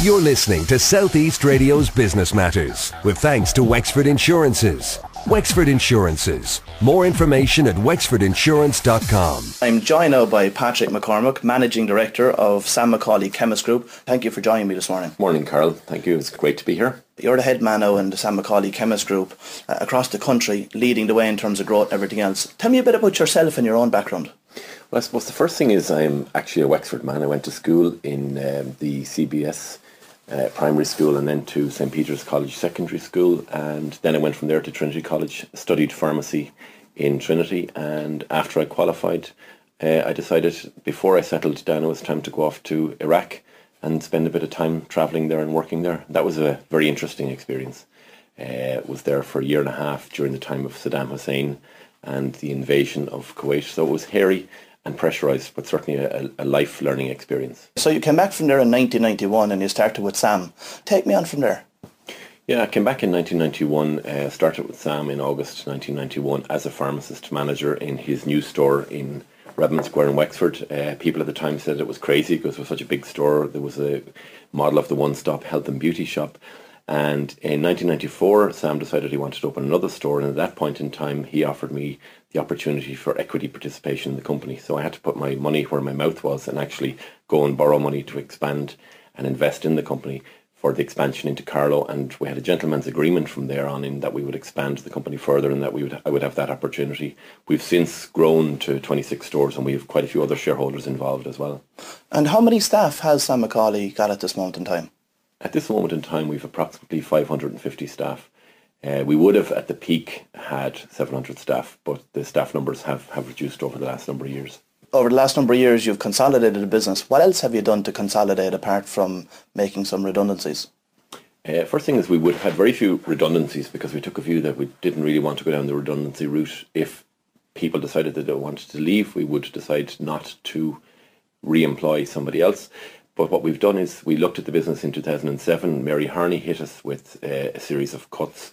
You're listening to Southeast Radio's Business Matters, with thanks to Wexford Insurances. Wexford Insurances. More information at wexfordinsurance.com. I'm joined now by Patrick McCormack, Managing Director of Sam McCauley Chemist Group. Thank you for joining me this morning. Morning, Karl. Thank you. It's great to be here. You're the head man now in the Sam McCauley Chemist Group across the country, leading the way in terms of growth and everything else. Tell me a bit about yourself and your own background. Well, I suppose the first thing is I'm actually a Wexford man. I went to school in the CBS primary school and then to St. Peter's College Secondary School, and then I went from there to Trinity College, studied pharmacy in Trinity, and after I qualified I decided before I settled down it was time to go off to Iraq and spend a bit of time travelling there and working there. That was a very interesting experience. Was there for a year and a half during the time of Saddam Hussein and the invasion of Kuwait, so it was hairy and pressurised, but certainly a life learning experience. So you came back from there in 1991 and you started with Sam. Take me on from there. Yeah, I came back in 1991, started with Sam in August 1991 as a pharmacist manager in his new store in Redmond Square in Wexford. People at the time said it was crazy because it was such a big store. There was a model of the one-stop health and beauty shop. And in 1994, Sam decided he wanted to open another store, and at that point in time, he offered me the opportunity for equity participation in the company. So I had to put my money where my mouth was and actually go and borrow money to expand and invest in the company for the expansion into Carlow. And we had a gentleman's agreement from there on in that we would expand the company further and that I would have that opportunity. We've since grown to 26 stores and we have quite a few other shareholders involved as well. And how many staff has Sam McCauley got at this moment in time? At this moment in time, we've approximately 550 staff. We would have, at the peak, had 700 staff, but the staff numbers have reduced over the last number of years. Over the last number of years, you've consolidated the business. What else have you done to consolidate apart from making some redundancies? First thing is we would have had very few redundancies because we took a view that we didn't really want to go down the redundancy route. If people decided that they wanted to leave, we would decide not to re-employ somebody else. But what we've done is we looked at the business in 2007. Mary Harney hit us with a series of cuts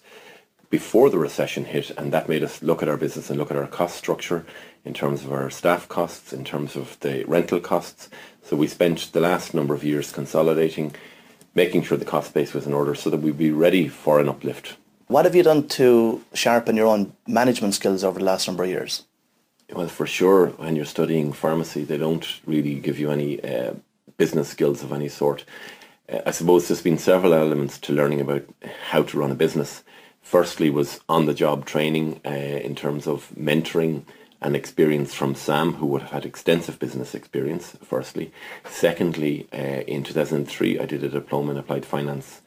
before the recession hit, and that made us look at our business and look at our cost structure in terms of our staff costs, in terms of the rental costs. So we spent the last number of years consolidating, making sure the cost base was in order so that we'd be ready for an uplift. What have you done to sharpen your own management skills over the last number of years? Well, for sure, when you're studying pharmacy, they don't really give you any business skills of any sort. I suppose there's been several elements to learning about how to run a business. Firstly was on-the-job training in terms of mentoring and experience from Sam, who would have had extensive business experience, firstly. Secondly, in 2003, I did a diploma in applied finance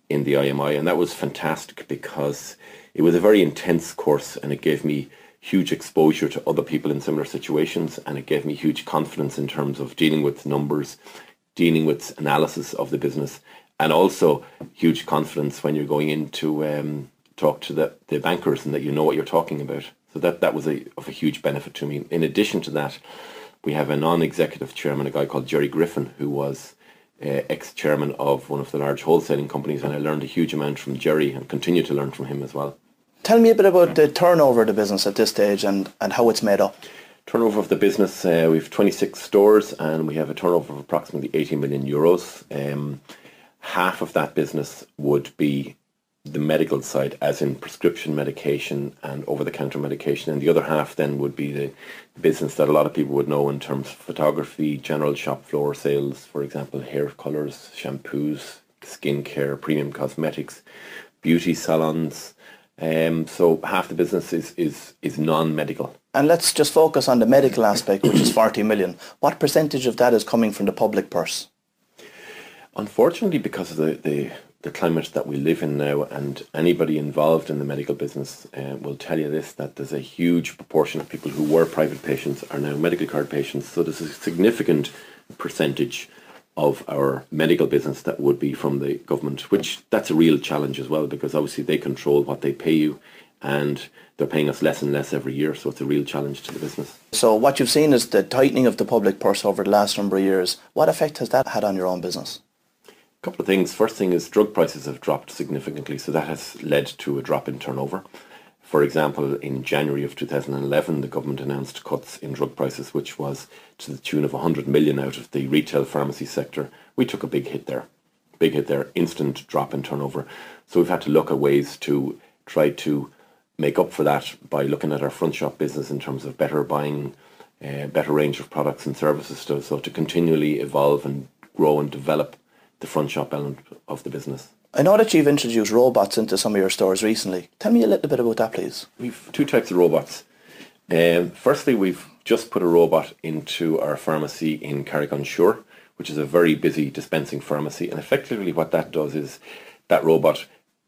in the IMI, and that was fantastic because it was a very intense course and it gave me huge exposure to other people in similar situations, and it gave me huge confidence in terms of dealing with numbers, dealing with analysis of the business, and also huge confidence when you're going in to talk to the bankers and that you know what you're talking about. So that was of a huge benefit to me. In addition to that, we have a non-executive chairman, a guy called Jerry Griffin, who was ex-chairman of one of the large wholesaling companies, and I learned a huge amount from Jerry and continue to learn from him as well. Tell me a bit about the turnover of the business at this stage and how it's made up. Turnover of the business, we have 26 stores and we have a turnover of approximately 80 million euros. Half of that business would be the medical side, as in prescription medication and over-the-counter medication, and the other half then would be the business that a lot of people would know in terms of photography, general shop floor sales, for example, hair colours, shampoos, skincare, premium cosmetics, beauty salons. So half the business is non-medical. And let's just focus on the medical aspect, which is 40 million. What percentage of that is coming from the public purse? Unfortunately, because of the climate that we live in now, and anybody involved in the medical business will tell you this, that there's a huge proportion of people who were private patients are now medical card patients. So there's a significant percentage of our medical business that would be from the government, which that's a real challenge as well, because obviously they control what they pay you and they're paying us less and less every year, so it's a real challenge to the business. So what you've seen is the tightening of the public purse over the last number of years. What effect has that had on your own business? A couple of things. First thing is drug prices have dropped significantly, so that has led to a drop in turnover. For example, in January of 2011, the government announced cuts in drug prices, which was to the tune of 100 million out of the retail pharmacy sector. We took a big hit there, big hit there, instant drop in turnover. So we've had to look at ways to try to make up for that by looking at our front shop business in terms of better buying, better range of products and services, so to continually evolve and grow and develop the front shop element of the business. I know that you've introduced robots into some of your stores recently. Tell me a little bit about that, please. We've two types of robots. Firstly, we've just put a robot into our pharmacy in Carrick-on-Shore, which is a very busy dispensing pharmacy. And effectively what that does is that robot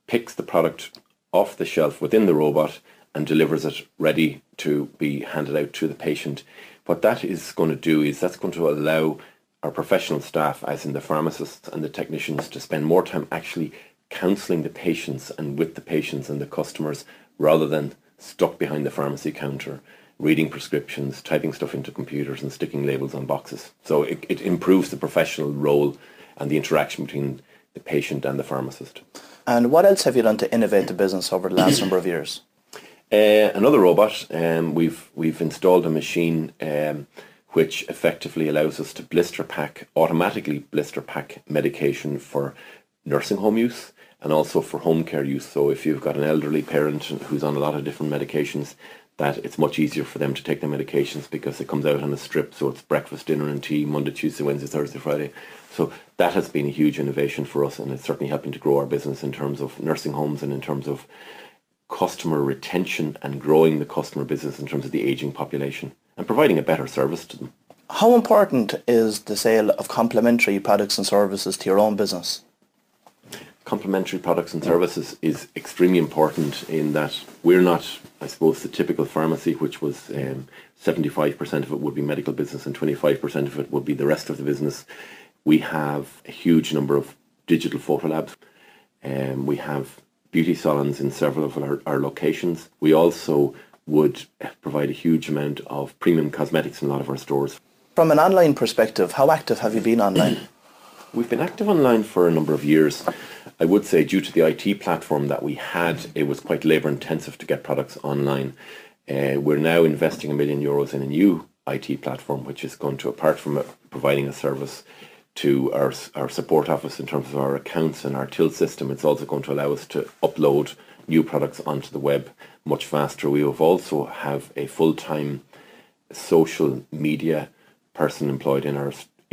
picks the product off the shelf within the robot and delivers it ready to be handed out to the patient. What that is going to do is that's going to allow our professional staff, as in the pharmacists and the technicians, to spend more time actually counselling the patients and with the patients and the customers, rather than stuck behind the pharmacy counter, reading prescriptions, typing stuff into computers and sticking labels on boxes. So it improves the professional role and the interaction between the patient and the pharmacist. And what else have you done to innovate the business over the last number of years? Another robot, we've installed a machine which effectively allows us to automatically blister pack medication for nursing home use and also for home care use. So if you've got an elderly parent who's on a lot of different medications, that it's much easier for them to take their medications because it comes out on a strip. So it's breakfast, dinner and tea, Monday, Tuesday, Wednesday, Thursday, Friday. So that has been a huge innovation for us, and it's certainly helping to grow our business in terms of nursing homes and in terms of customer retention and growing the customer business in terms of the ageing population and providing a better service to them. How important is the sale of complementary products and services to your own business? Complementary products and services is extremely important in that we're not, I suppose, the typical pharmacy, which was 75% of it would be medical business and 25% of it would be the rest of the business. We have a huge number of digital photo labs. We have beauty salons in several of our locations. We also would provide a huge amount of premium cosmetics in a lot of our stores. From an online perspective, how active have you been online? We've been active online for a number of years. I would say due to the IT platform that we had, it was quite labour intensive to get products online. We're now investing €1 million in a new IT platform, which is going to, apart from providing a service to our support office in terms of our accounts and our till system, it's also going to allow us to upload new products onto the web much faster. We have also have a full-time social media person employed in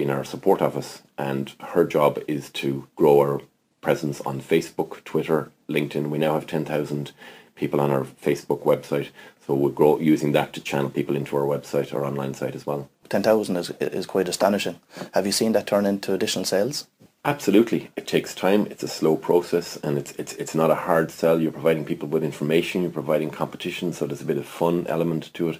our support office, and her job is to grow our presence on Facebook, Twitter, LinkedIn. We now have 10,000 people on our Facebook website, so we'll grow using that to channel people into our website, our online site as well. 10,000 is quite astonishing. Have you seen that turn into additional sales? Absolutely. It takes time. It's a slow process, and it's not a hard sell. You're providing people with information, you're providing competition, so there's a bit of fun element to it.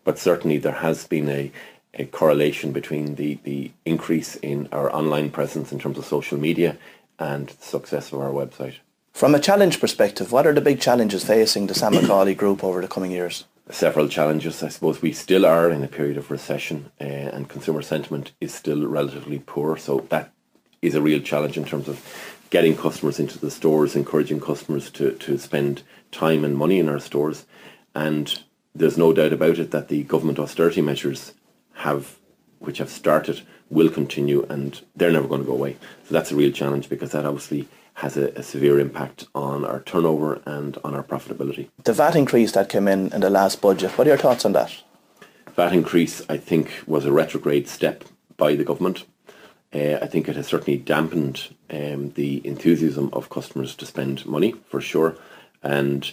But certainly there has been a correlation between the increase in our online presence in terms of social media and the success of our website. From a challenge perspective, what are the big challenges facing the Sam McCauley Group over the coming years? Several challenges. I suppose we still are in a period of recession, and consumer sentiment is still relatively poor, so that is a real challenge in terms of getting customers into the stores, encouraging customers to spend time and money in our stores. And there's no doubt about it that the government austerity measures which have started will continue, and they're never going to go away. So that's a real challenge, because that obviously has a severe impact on our turnover and on our profitability. The VAT increase that came in the last budget, what are your thoughts on that? VAT increase, I think, was a retrograde step by the government. I think it has certainly dampened the enthusiasm of customers to spend money, for sure. And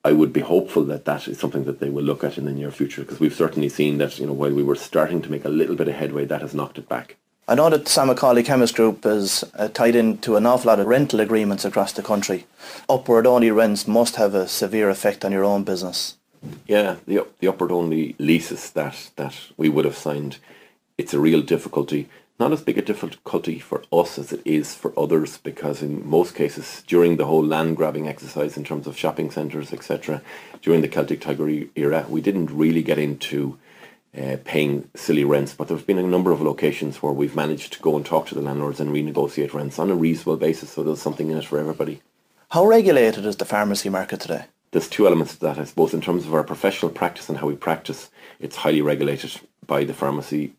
I would be hopeful that that is something that they will look at in the near future, because we've certainly seen that, while we were starting to make a little bit of headway, that has knocked it back. I know that Sam McCauley Chemist Group is tied into an awful lot of rental agreements across the country. Upward-only rents must have a severe effect on your own business. Yeah, the upward-only leases that we would have signed, it's a real difficulty. Not as big a difficulty for us as it is for others, because in most cases, during the whole land-grabbing exercise in terms of shopping centres, etc., during the Celtic Tiger era, we didn't really get into paying silly rents, but there have been a number of locations where we've managed to go and talk to the landlords and renegotiate rents on a reasonable basis, so there's something in it for everybody. How regulated is the pharmacy market today? There's two elements to that, I suppose. In terms of our professional practice and how we practice, it's highly regulated by the Pharmacy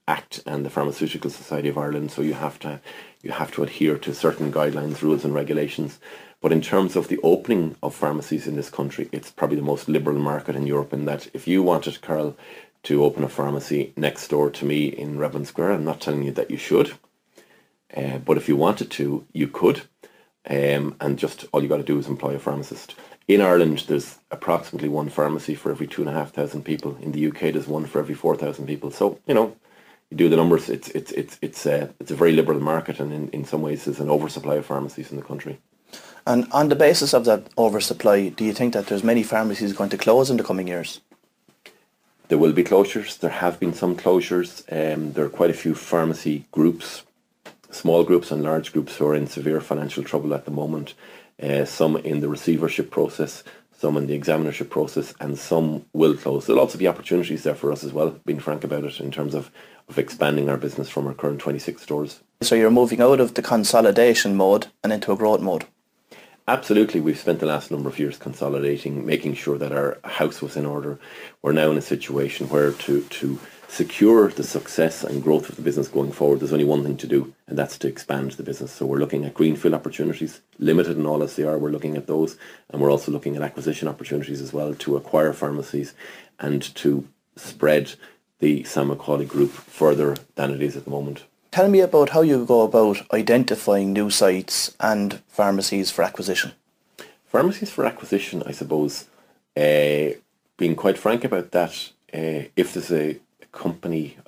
Act and the Pharmaceutical Society of Ireland, so you have to adhere to certain guidelines, rules and regulations. But in terms of the opening of pharmacies in this country, it's probably the most liberal market in Europe, in that if you wanted, Karl, to open a pharmacy next door to me in Revlin Square, I'm not telling you that you should, but if you wanted to, you could, and just all you got to do is employ a pharmacist. In Ireland, there's approximately one pharmacy for every 2,500 people. In the UK, there's one for every 4,000 people. So, you do the numbers. It's a very liberal market, and in some ways, there's an oversupply of pharmacies in the country. And on the basis of that oversupply, do you think that there's many pharmacies going to close in the coming years? There will be closures. There have been some closures. There are quite a few pharmacy groups, small groups and large groups, who are in severe financial trouble at the moment. Some in the receivership process, some in the examinership process, and some will close. There'll also be opportunities there for us as well, being frank about it, in terms of expanding our business from our current 26 stores. So you're moving out of the consolidation mode and into a growth mode? Absolutely. We've spent the last number of years consolidating, making sure that our house was in order. We're now in a situation where to secure the success and growth of the business going forward, there's only one thing to do, and that's to expand the business. So we're looking at greenfield opportunities, limited and all as they are. We're looking at those, and we're also looking at acquisition opportunities as well, to acquire pharmacies and to spread the Sam McCauley Group further than it is at the moment. Tell me about how you go about identifying new sites and pharmacies for acquisition. Pharmacies for acquisition, I suppose, being quite frank about that, if there's a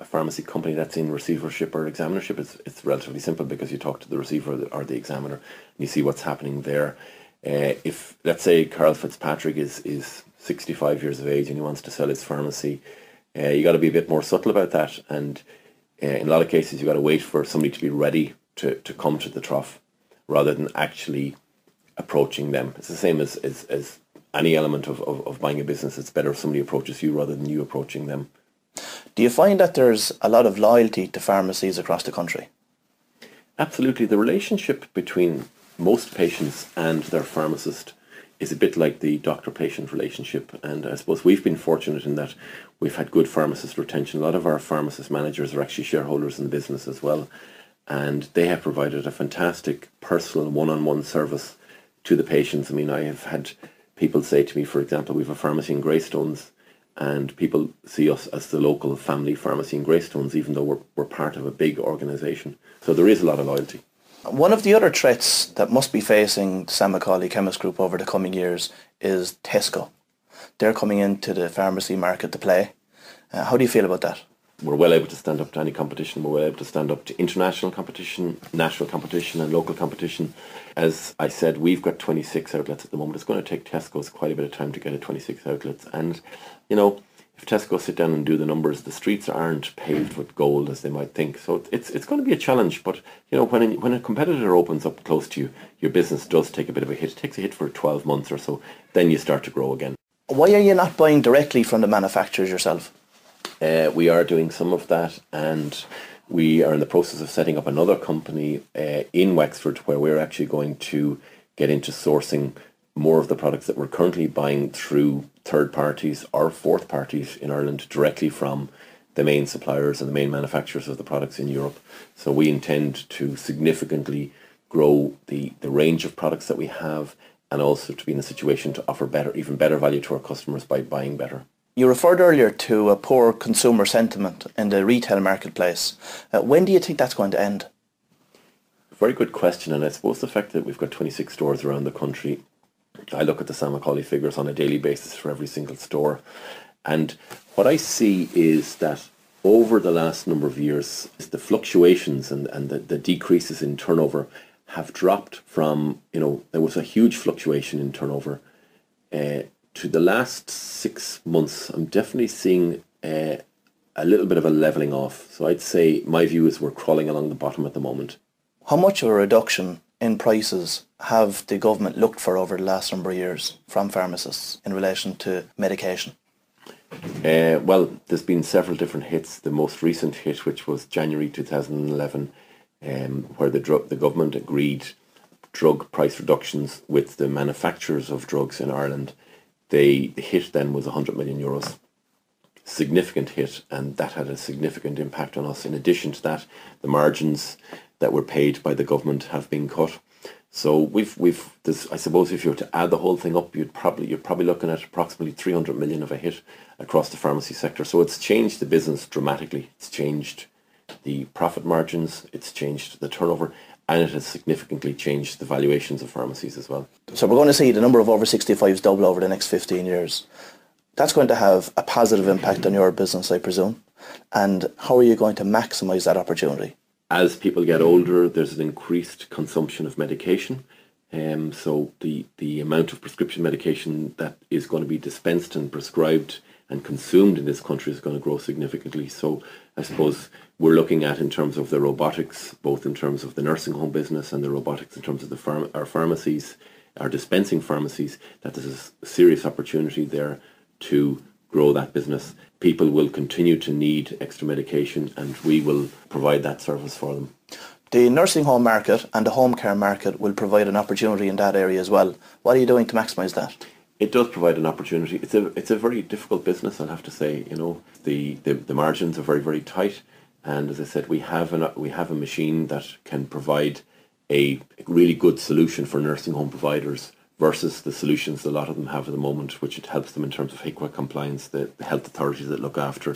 pharmacy company that's in receivership or examinership, it's relatively simple, because you talk to the receiver or the examiner and you see what's happening there. If, let's say, Karl Fitzpatrick is 65 years of age and he wants to sell his pharmacy, you got to be a bit more subtle about that, and in a lot of cases, you've got to wait for somebody to be ready to come to the trough, rather than actually approaching them. It's the same as any element of buying a business. It's better if somebody approaches you rather than you approaching them. Do you find that there's a lot of loyalty to pharmacies across the country? Absolutely. The relationship between most patients and their pharmacist is a bit like the doctor-patient relationship, and I suppose we've been fortunate in that we've had good pharmacist retention. A lot of our pharmacist managers are actually shareholders in the business as well, and they have provided a fantastic personal one-on-one service to the patients. I mean, I have had people say to me, for example, we have a pharmacy in Greystones, and people see us as the local family pharmacy in Greystones, even though we're part of a big organisation. So there is a lot of loyalty. One of the other threats that must be facing Sam McCauley Chemist Group over the coming years is Tesco. They're coming into the pharmacy market to play. How do you feel about that? We're well able to stand up to any competition. We're well able to stand up to international competition, national competition and local competition. As I said, we've got 26 outlets at the moment. It's going to take Tesco's quite a bit of time to get to 26 outlets. And, if Tesco sit down and do the numbers, the streets aren't paved with gold as they might think. So it's going to be a challenge. But, when a competitor opens up close to you, your business does take a bit of a hit. It takes a hit for 12 months or so. Then you start to grow again. Why are you not buying directly from the manufacturers yourself? We are doing some of that, and we are in the process of setting up another company in Wexford, where we're actually going to get into sourcing more of the products that we're currently buying through third parties or fourth parties in Ireland, directly from the main suppliers and the main manufacturers of the products in Europe. So we intend to significantly grow the range of products that we have, and also to be in a situation to offer even better value to our customers by buying better. You referred earlier to a poor consumer sentiment in the retail marketplace. When do you think that's going to end? Very good question, and I suppose the fact that we've got 26 stores around the country, I look at the Sam McCauley figures on a daily basis for every single store, and what I see is that over the last number of years, the fluctuations and the decreases in turnover have dropped from, there was a huge fluctuation in turnover to the last 6 months. I'm definitely seeing a little bit of a levelling off. So I'd say my view is we're crawling along the bottom at the moment. How much of a reduction in prices have the government looked for over the last number of years from pharmacists in relation to medication? Well, there's been several different hits. The most recent hit, which was January 2011, where the government agreed drug price reductions with the manufacturers of drugs in Ireland. The hit then was 100 million euros. significant hit, and that had a significant impact on us. In addition to that, the margins that were paid by the government have been cut. So I suppose if you were to add the whole thing up, you're probably looking at approximately 300 million of a hit across the pharmacy sector. So it's changed the business dramatically. It's changed the profit margins, it's changed the turnover, and it has significantly changed the valuations of pharmacies as well. So we're going to see the number of over 65s double over the next 15 years. That's going to have a positive impact on your business, I presume. And how are you going to maximise that opportunity? As people get older, there's an increased consumption of medication. So the amount of prescription medication that is going to be dispensed and prescribed and consumed in this country is going to grow significantly. So I suppose we're looking at, in terms of the robotics, both in terms of the nursing home business and the robotics in terms of our pharmacies, our dispensing pharmacies, that there's a serious opportunity there to grow that business. People will continue to need extra medication, and we will provide that service for them. The nursing home market and the home care market will provide an opportunity in that area as well. What are you doing to maximise that? It does provide an opportunity. It's a very difficult business, I'll have to say. You know, the margins are very, very tight, and as I said, we have a machine that can provide a really good solution for nursing home providers versus the solutions a lot of them have at the moment, which it helps them in terms of HICWA compliance, the health authorities that look after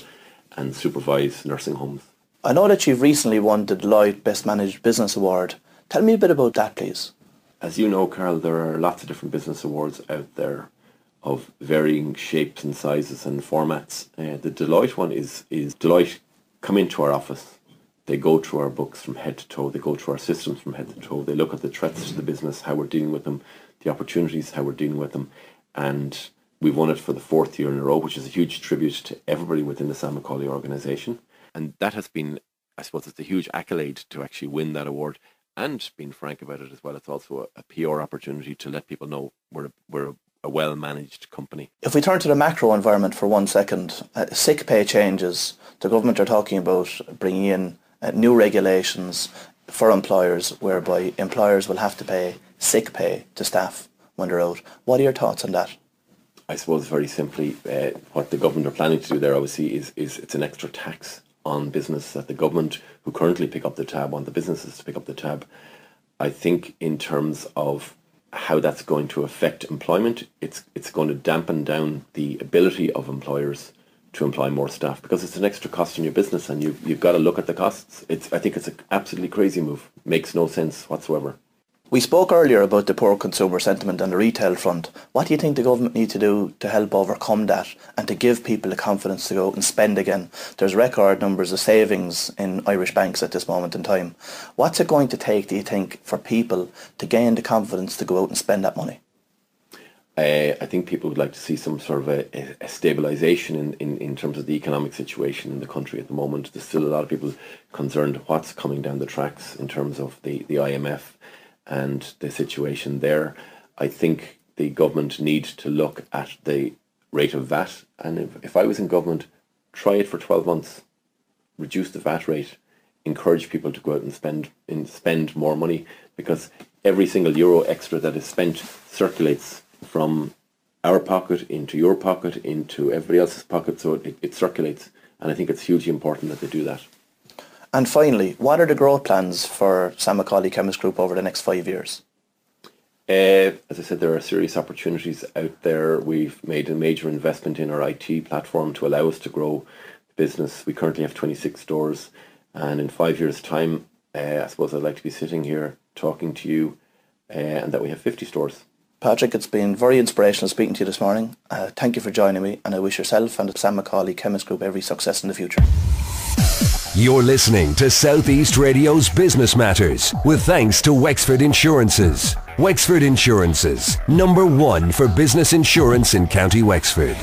and supervise nursing homes. I know that you've recently won the Lloyd Best Managed Business Award. Tell me a bit about that, please. As you know, Karl, there are lots of different business awards out there of varying shapes and sizes and formats. The Deloitte one is Deloitte come into our office. They go through our books from head to toe. They go through our systems from head to toe. They look at the threats to the business, how we're dealing with them, the opportunities, how we're dealing with them. And we've won it for the 4th year in a row, which is a huge tribute to everybody within the Sam McCauley organisation. And that has been, I suppose, it's a huge accolade to actually win that award. And being frank about it as well, it's also a PR opportunity to let people know we're a well-managed company. If we turn to the macro environment for 1 second, sick pay changes. The government are talking about bringing in new regulations for employers whereby employers will have to pay sick pay to staff when they're out. What are your thoughts on that? I suppose very simply what the government are planning to do there obviously is it's an extra tax on business that the government, who currently pick up the tab, want the businesses to pick up the tab. I think in terms of how that's going to affect employment, it's going to dampen down the ability of employers to employ more staff, because it's an extra cost in your business, and you've got to look at the costs. I think it's an absolutely crazy move. Makes no sense whatsoever. We spoke earlier about the poor consumer sentiment on the retail front. What do you think the government need to do to help overcome that and to give people the confidence to go out and spend again? There's record numbers of savings in Irish banks at this moment in time. What's it going to take, do you think, for people to gain the confidence to go out and spend that money? I think people would like to see some sort of a stabilisation in terms of the economic situation in the country at the moment. There's still a lot of people concerned what's coming down the tracks in terms of the IMF and the situation there. I think the government need to look at the rate of VAT, and if I was in government, try it for 12 months, reduce the VAT rate, encourage people to go out and spend more money, because every single euro extra that is spent circulates from our pocket into your pocket into everybody else's pocket, so it circulates, and I think it's hugely important that they do that. And finally, what are the growth plans for Sam McCauley Chemist Group over the next 5 years? As I said, there are serious opportunities out there. We've made a major investment in our IT platform to allow us to grow the business. We currently have 26 stores, and in 5 years' time, I suppose I'd like to be sitting here talking to you and that we have 50 stores. Patrick, it's been very inspirational speaking to you this morning. Thank you for joining me, and I wish yourself and the Sam McCauley Chemist Group every success in the future. You're listening to South East Radio's Business Matters with thanks to Wexford Insurances. Wexford Insurances, #1 for business insurance in County Wexford.